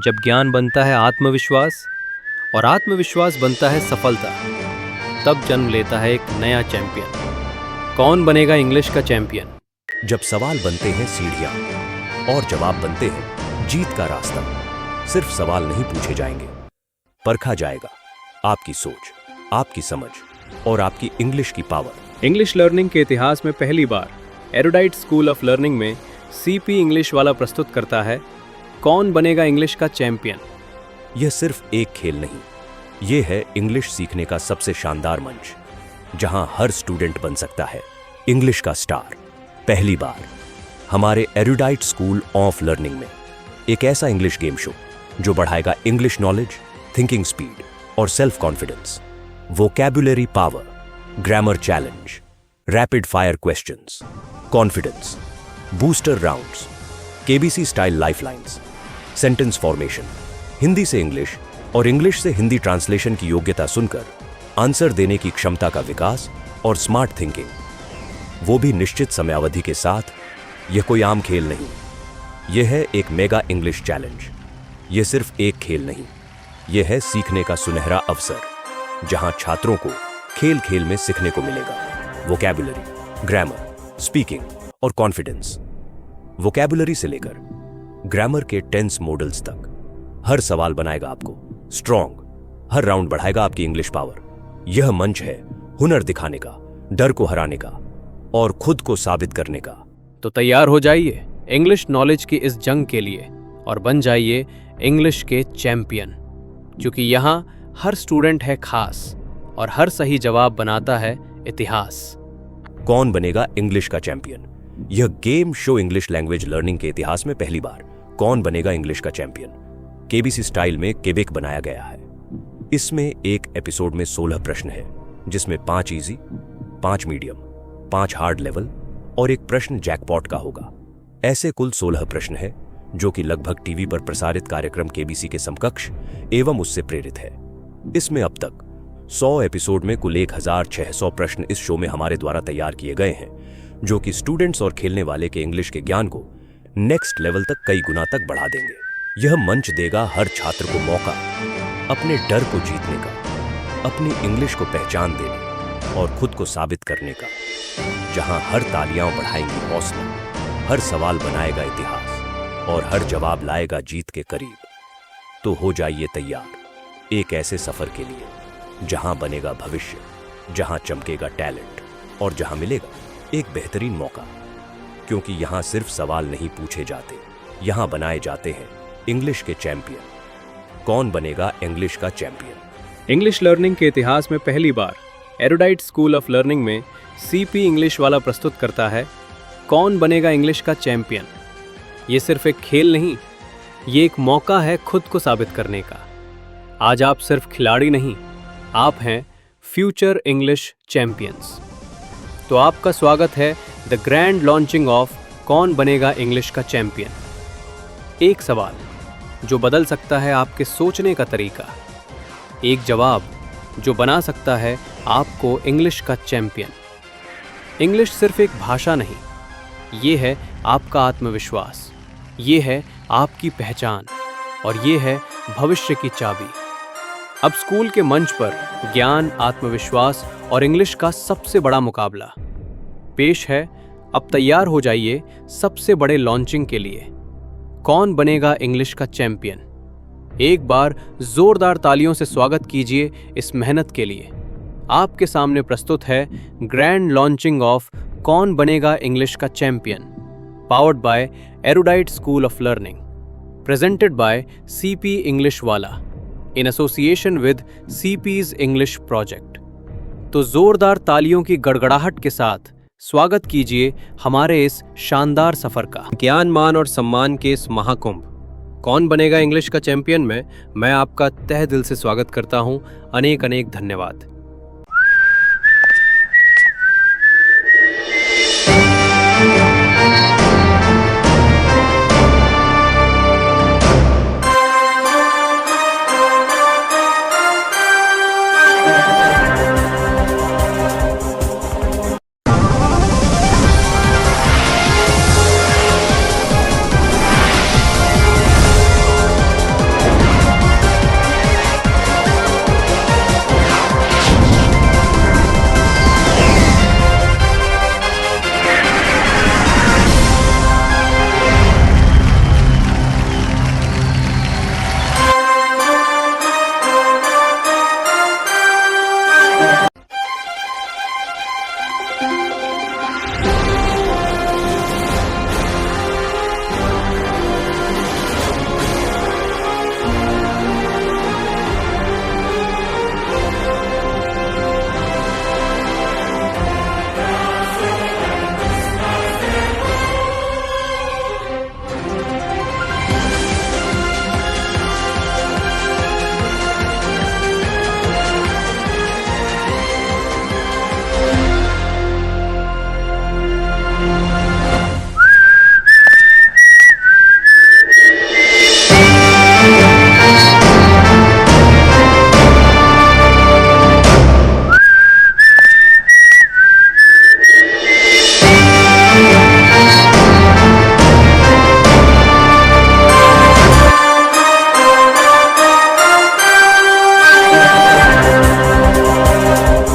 जब ज्ञान बनता है आत्मविश्वास और आत्मविश्वास बनता है सफलता, तब जन्म लेता है एक नया चैंपियन। कौन बनेगा इंग्लिश का चैंपियन? जब सवाल बनते हैं सीढ़ियां और जवाब बनते हैं जीत का रास्ता। सिर्फ सवाल नहीं पूछे जाएंगे, परखा जाएगा आपकी सोच, आपकी समझ और आपकी इंग्लिश की पावर। इंग्लिश लर्निंग के इतिहास में पहली बार एरुडाइट स्कूल ऑफ लर्निंग में सीपी इंग्लिश वाला प्रस्तुत करता है कौन बनेगा इंग्लिश का चैंपियन। यह सिर्फ एक खेल नहीं, यह है इंग्लिश सीखने का सबसे शानदार मंच, जहां हर स्टूडेंट बन सकता है इंग्लिश का स्टार। पहली बार हमारे एरुडाइट स्कूल ऑफ लर्निंग में एक ऐसा इंग्लिश गेम शो जो बढ़ाएगा इंग्लिश नॉलेज, थिंकिंग स्पीड और self confidence. Vocabulary power, grammar challenge, rapid fire questions, confidence, booster rounds, KBC style lifelines, sentence formation, Hindi से इंग्लिश और इंग्लिश से हिंदी ट्रांसलेशन की योग्यता सुनकर आंसर देने की क्षमता का विकास और स्मार्ट थिंकिंग, वो भी निश्चित समयावधि के साथ। यह कोई आम खेल नहीं, यह है एक मेगा इंग्लिश चैलेंज। यह सिर्फ एक खेल नहीं, यह है सीखने का सुनहरा अवसर, जहां छात्रों को खेल खेल में सीखने को मिलेगा वोकैबुलरी, ग्रामर, स्पीकिंग और कॉन्फिडेंस। वोकैबुलरी से लेकर ग्रामर के टेंस मॉडल्स तक हर सवाल बनाएगा आपको स्ट्रॉन्ग, हर राउंड बढ़ाएगा आपकी इंग्लिश पावर। यह मंच है हुनर दिखाने का, डर को हराने का और खुद को साबित करने का। तो तैयार हो जाइए इंग्लिश नॉलेज की इस जंग के लिए और बन जाइए इंग्लिश के चैंपियन, क्योंकि यहाँ हर स्टूडेंट है खास और हर सही जवाब बनाता है इतिहास। कौन बनेगा इंग्लिश का चैंपियन? यह game show English language learning के इतिहास में पहली बार कौन बनेगा इंग्लिश का चैंपियन केबीसी स्टाइल में केबेक बनाया गया है। इसमें एक एपिसोड में 16 प्रश्न है, जिसमें 5 इजी, 5 मीडियम, 5 हार्ड लेवल और एक प्रश्न जैकपॉट का होगा। ऐसे कुल 16 प्रश्न है, जो कि लगभग टीवी पर प्रसारित कार्यक्रम केबीसी के समकक्ष एवं उससे प्रेरित है। इसमें अब तक 100 एपिसोड में कुल 1600 प्रश्न इस शो में हमारे द्वारा तैयार किए गए हैं, जो कि स्टूडेंट्स और खेलने वाले के इंग्लिश के ज्ञान को नेक्स्ट लेवल तक कई गुना तक बढ़ा देंगे। यह मंच देगा हर छात्र को मौका अपने डर को जीतने का, अपनी इंग्लिश को पहचान देने और खुद को साबित करने का, जहां हर तालियां बढ़ाएंगी हौसला, हर सवाल बनाएगा इतिहास और हर जवाब लाएगा जीत के करीब। तो हो जाइए तैयार एक ऐसे सफर के लिए जहां बनेगा भविष्य, जहां चमकेगा टैलेंट और जहां मिलेगा एक बेहतरीन मौका। क्योंकि यहां सिर्फ सवाल नहीं पूछे जाते, यहां बनाए जाते हैं इंग्लिश के चैंपियन। कौन बनेगा इंग्लिश का चैंपियन? इंग्लिश लर्निंग के इतिहास में पहली बार एरुडाइट स्कूल ऑफ लर्निंग में सीपी इंग्लिश वाला प्रस्तुत करता है कौन बनेगा इंग्लिश का चैंपियन। ये सिर्फ एक खेल नहीं, ये एक मौका है खुद को साबित करने का। आज आप सिर्फ खिलाड़ी नहीं, आप हैं फ्यूचर इंग्लिश चैंपियंस। तो आपका स्वागत है द ग्रैंड लॉन्चिंग ऑफ कौन बनेगा इंग्लिश का चैंपियन। एक सवाल जो बदल सकता है आपके सोचने का तरीका, एक जवाब जो बना सकता है आपको इंग्लिश का चैंपियन। इंग्लिश सिर्फ एक भाषा नहीं, ये है आपका आत्मविश्वास, ये है आपकी पहचान और ये है भविष्य की चाबी। अब स्कूल के मंच पर ज्ञान, आत्मविश्वास और इंग्लिश का सबसे बड़ा मुकाबला पेश है। अब तैयार हो जाइए सबसे बड़े लॉन्चिंग के लिए। कौन बनेगा इंग्लिश का चैंपियन? एक बार जोरदार तालियों से स्वागत कीजिए इस मेहनत के लिए। आपके सामने प्रस्तुत है ग्रैंड लॉन्चिंग ऑफ कौन बनेगा इंग्लिश का champion, powered by Erudite school of learning, presented by CP English वाला in association with CP's English project. तो जोरदार तालियों की गड़गड़ाहट के साथ स्वागत कीजिए हमारे इस शानदार सफर का। ज्ञान, मान और सम्मान के इस महाकुंभ कौन बनेगा इंग्लिश का चैंपियन में मैं आपका तहे दिल से स्वागत करता हूं। अनेक अनेक धन्यवाद।